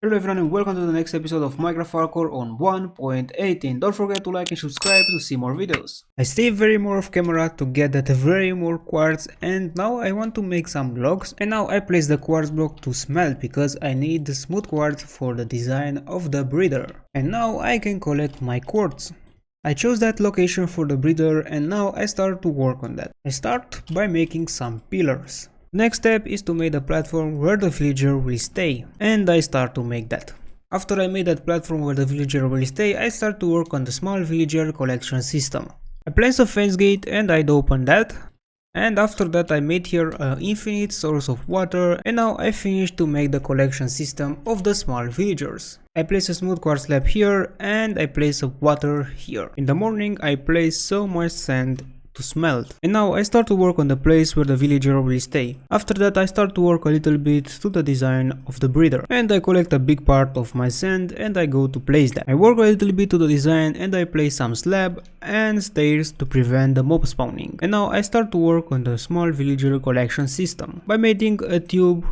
Hello everyone and welcome to the next episode of Minecraft Hardcore on 1.18. Don't forget to like and subscribe to see more videos. I stay very more off camera to get that very more quartz, and now I want to make some blocks, and now I place the quartz block to smelt because I need the smooth quartz for the design of the breeder. And now I can collect my quartz. I chose that location for the breeder and now I start to work on that. I start by making some pillars. Next step is to make the platform where the villager will stay, and I start to make that. After I made that platform where the villager will stay, I start to work on the small villager collection system. I place a fence gate and I'd open that, and after that I made here an infinite source of water, and now I finished to make the collection system of the small villagers. I place a smooth quartz slab here and I place a water here. In the morning I place so much sand to smelt, and now I start to work on the place where the villager will stay. After that I start to work a little bit to the design of the breeder, and I collect a big part of my sand and I go to place that. I work a little bit to the design and I place some slab and stairs to prevent the mob spawning. And now I start to work on the small villager collection system by making a tube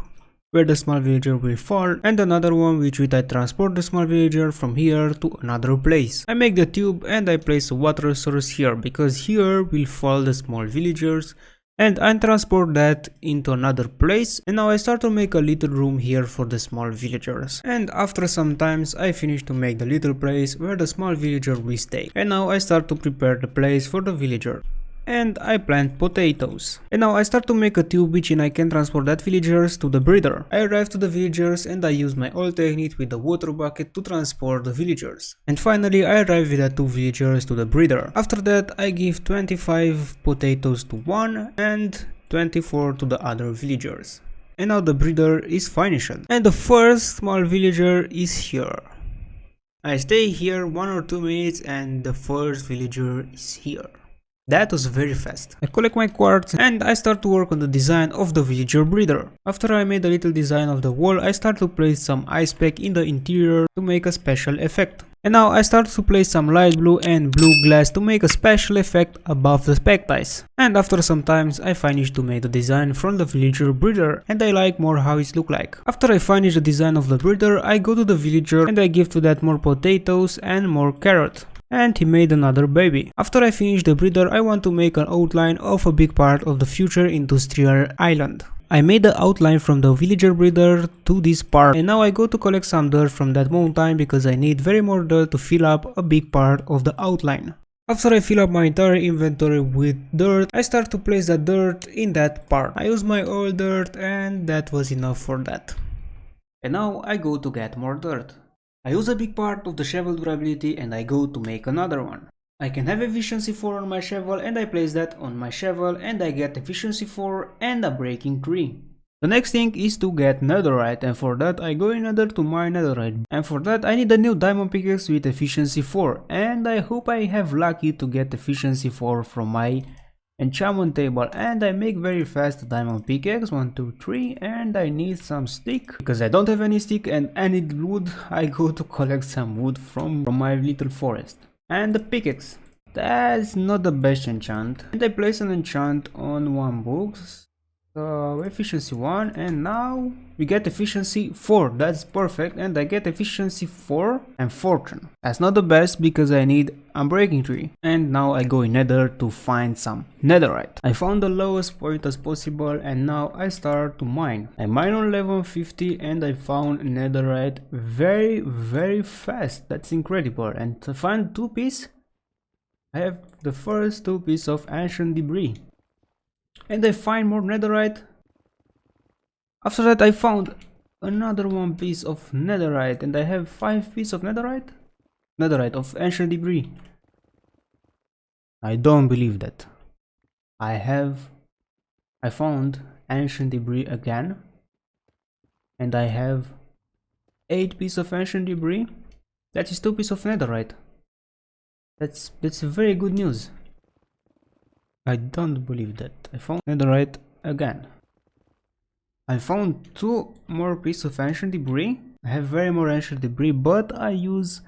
where the small villager will fall, and another one which will transport the small villager from here to another place. I make the tube and I place a water source here because here will fall the small villagers, and I transport that into another place, and now I start to make a little room here for the small villagers. And after some times I finish to make the little place where the small villager will stay, and now I start to prepare the place for the villager. And I plant potatoes. And now I start to make a tube which I can transport that villagers to the breeder. I arrive to the villagers and I use my old technique with the water bucket to transport the villagers. And finally I arrive with the 2 villagers to the breeder. After that I give 25 potatoes to one and 24 to the other villagers. And now the breeder is finished. And the first small villager is here. I stay here 1 or 2 minutes and the first villager is here. That was very fast. I collect my quartz and I start to work on the design of the villager breeder. After I made a little design of the wall, I start to place some ice pack in the interior to make a special effect. And now I start to place some light blue and blue glass to make a special effect above the spectice. And after some times I finish to make the design from the villager breeder, and I like more how it look like. After I finish the design of the breeder, I go to the villager and I give to that more potatoes and more carrot. And he made another baby. After I finish the breeder, I want to make an outline of a big part of the future industrial island. I made the outline from the villager breeder to this part, and now I go to collect some dirt from that mountain because I need very more dirt to fill up a big part of the outline. After I fill up my entire inventory with dirt, I start to place the dirt in that part. I use my old dirt and that was enough for that. And now I go to get more dirt. I use a big part of the shovel durability and I go to make another one. I can have efficiency 4 on my shovel and I place that on my shovel and I get efficiency 4 and a breaking 3. The next thing is to get netherite, and for that I go in nether to mine netherite. And for that I need a new diamond pickaxe with efficiency 4, and I hope I have lucky to get efficiency 4 from my enchantment table, and I make very fast a diamond pickaxe 1 2 3, and I need some stick because I don't have any stick and I need wood. I go to collect some wood from my little forest. And the pickaxe, that's not the best enchant, and I place an enchant on 1 book, so efficiency 1, and now we get efficiency 4. That's perfect, and I get efficiency 4 and fortune. That's not the best because I need unbreaking 3. And now I go in nether to find some netherite. I found the lowest point as possible and now I start to mine. I mine on level 50 and I found netherite very fast. That's incredible. And to find 2 pieces, I have the first 2 pieces of ancient debris. And I find more netherite. After that I found another 1 piece of netherite and I have 5 pieces of netherite of ancient debris. I don't believe that. I found ancient debris again, and I have 8 pieces of ancient debris. That is 2 pieces of netherite. That's very good news. I don't believe that. I found netherite again. I found 2 more pieces of ancient debris. I have very more ancient debris, but I use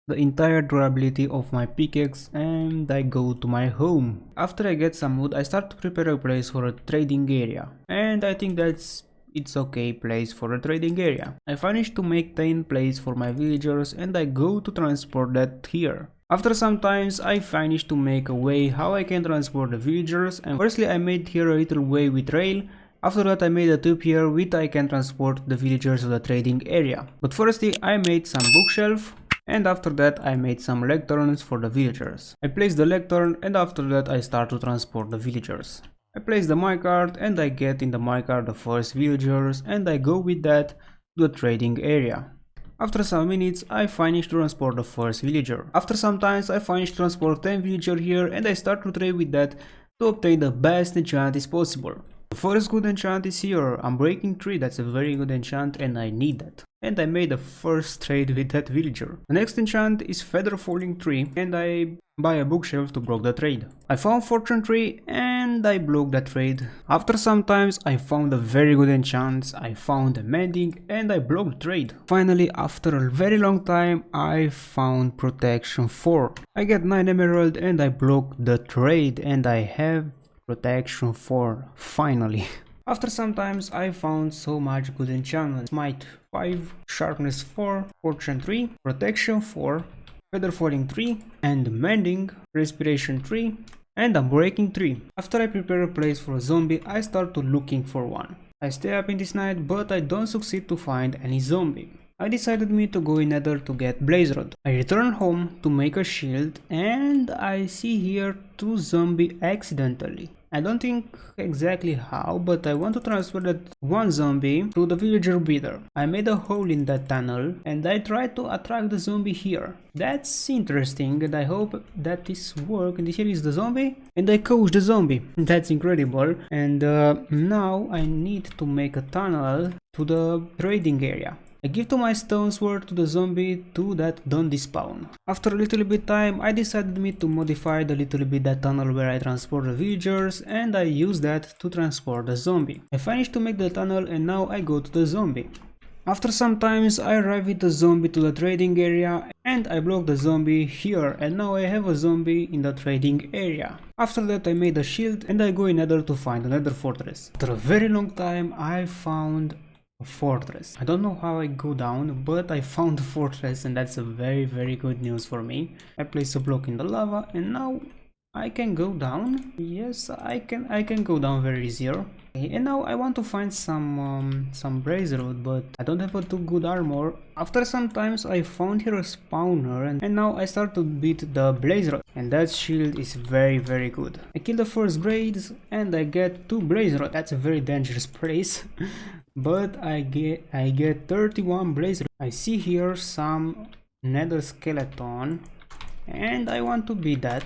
the entire durability of my pickaxe and I go to my home. After I get some wood, I start to prepare a place for a trading area, and I think that's it's okay place for a trading area. I finished to make 10 place for my villagers and I go to transport that here. After some times I finished to make a way how I can transport the villagers, and firstly I made here a little way with rail. After that I made a tube here with I can transport the villagers to the trading area. But firstly I made some bookshelf, and after that I made some lecterns for the villagers. I placed the lectern and after that I start to transport the villagers. I place the minecart and I get in the minecart the first villagers and I go with that to the trading area. After some minutes I finish to transport the first villager. After some times I finish to transport 10 villager here and I start to trade with that to obtain the best enchant is possible. The first good enchant is here, Unbreaking Tree, that's a very good enchant and I need that. And I made the first trade with that villager. The next enchant is Feather Falling Tree and I buy a bookshelf to block the trade. I found Fortune Tree and I blocked that trade. After some times I found a very good enchant, I found a mending and I blocked the trade. Finally, after a very long time I found Protection 4. I get 9 emerald and I block the trade and I have Protection 4 finally. After some times I found so much good enchantment. Smite 5, Sharpness 4, Fortune 3, Protection 4, Feather Falling 3, and Mending, Respiration 3, and Unbreaking 3. After I prepare a place for a zombie, I start to looking for one. I stay up in this night, but I don't succeed to find any zombie. I decided me to go in Nether to get Blaze Rod. I return home to make a shield and I see here 2 zombies accidentally. I don't think exactly how, but I want to transfer that 1 zombie to the villager breeder. I made a hole in that tunnel and I try to attract the zombie here. That's interesting and I hope that this works. And here is the zombie and I coach the zombie. That's incredible. And now I need to make a tunnel to the trading area. I give to my stone sword to the zombie to that don't despawn. After a little bit time I decided me to modify the little bit that tunnel where I transport the villagers and I use that to transport the zombie. I finished to make the tunnel and now I go to the zombie. After some times I arrive with the zombie to the trading area and I block the zombie here and now I have a zombie in the trading area. After that I made a shield and I go in Nether to find another fortress. After a very long time I found a fortress. I don't know how I go down, but I found a fortress and that's a very good news for me. I place a block in the lava and now I can go down. Yes, I can go down very easier. Okay, and now I want to find some Blaze Rod, but I don't have a too good armor. After some times I found here a spawner and now I start to beat the Blaze Rod and that shield is very good. I kill the first braids and I get 2 Blaze Rod. That's a very dangerous place. But I get 31 Blaze Rod. I see here some Nether skeleton and I want to beat that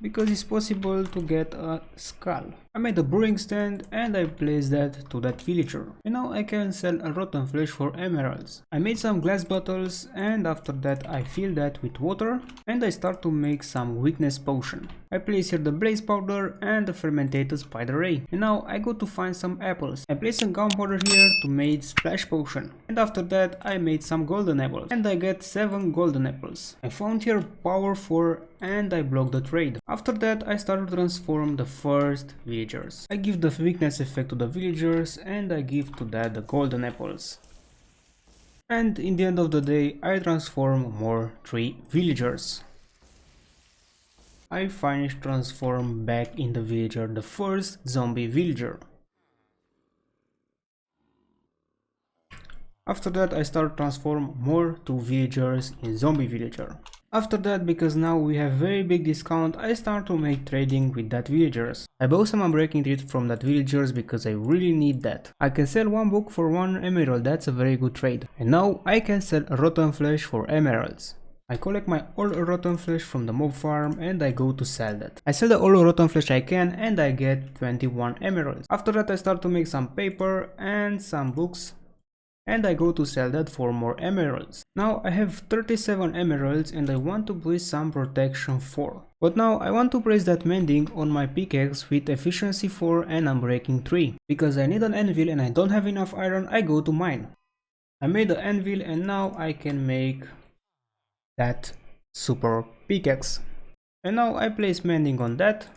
because it's possible to get a skull. I made a brewing stand and I placed that to that villager. And now I can sell a rotten flesh for emeralds. I made some glass bottles and after that I fill that with water and I start to make some weakness potion. I place here the blaze powder and the fermented spider ray. And now I go to find some apples. I place some gunpowder here to make splash potion. And after that I made some golden apples and I get 7 golden apples. I found here power 4 and I block the trade. After that I start to transform the first villagers. I give the weakness effect to the villagers and I give to that the golden apples. And in the end of the day I transform more 3 villagers. I finish transform back in the villager the first zombie villager. After that I start transform more 2 villagers in zombie villager. After that, because now we have very big discount, I start to make trading with that villagers. I bought some Unbreaking Tree from that villagers because I really need that. I can sell 1 book for 1 emerald, that's a very good trade. And now I can sell rotten flesh for emeralds. I collect my all rotten flesh from the mob farm and I go to sell that. I sell the all rotten flesh I can and I get 21 emeralds. After that I start to make some paper and some books. And I go to sell that for more emeralds. Now I have 37 emeralds and I want to place some protection 4. But now I want to place that mending on my pickaxe with efficiency 4 and Unbreaking 3. Because I need an anvil and I don't have enough iron, I go to mine. I made the anvil and now I can make that super pickaxe. And now I place mending on that.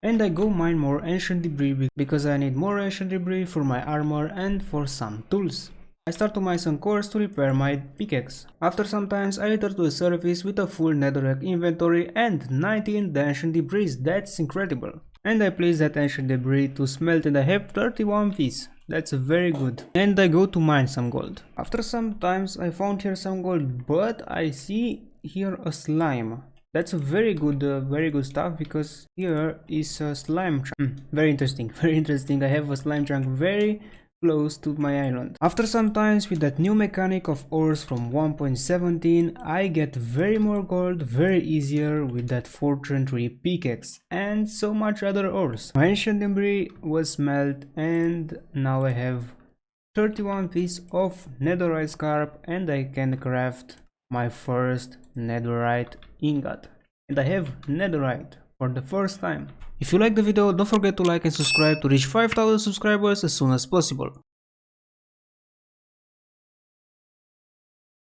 And I go mine more ancient debris because I need more ancient debris for my armor and for some tools. I start to mine some cores to repair my pickaxe. After some times I return to the surface with a full netherrack inventory and 19 ancient debris. That's incredible. And I place that ancient debris to smelt and I have 31 piece. That's very good. And I go to mine some gold. After some times I found here some gold, but I see here a slime. That's a very good stuff, because here is a slime trunk. Very interesting, very interesting. I have a slime trunk very close to my island. After some times with that new mechanic of ores from 1.17, I get very more gold very easier with that Fortune 3 pickaxe and so much other ores. My ancient debris was smelt and now I have 31 piece of netherite scarp and I can craft my first netherite ingot. And I have netherite for the first time. If you like the video, don't forget to like and subscribe to reach 5,000 subscribers as soon as possible.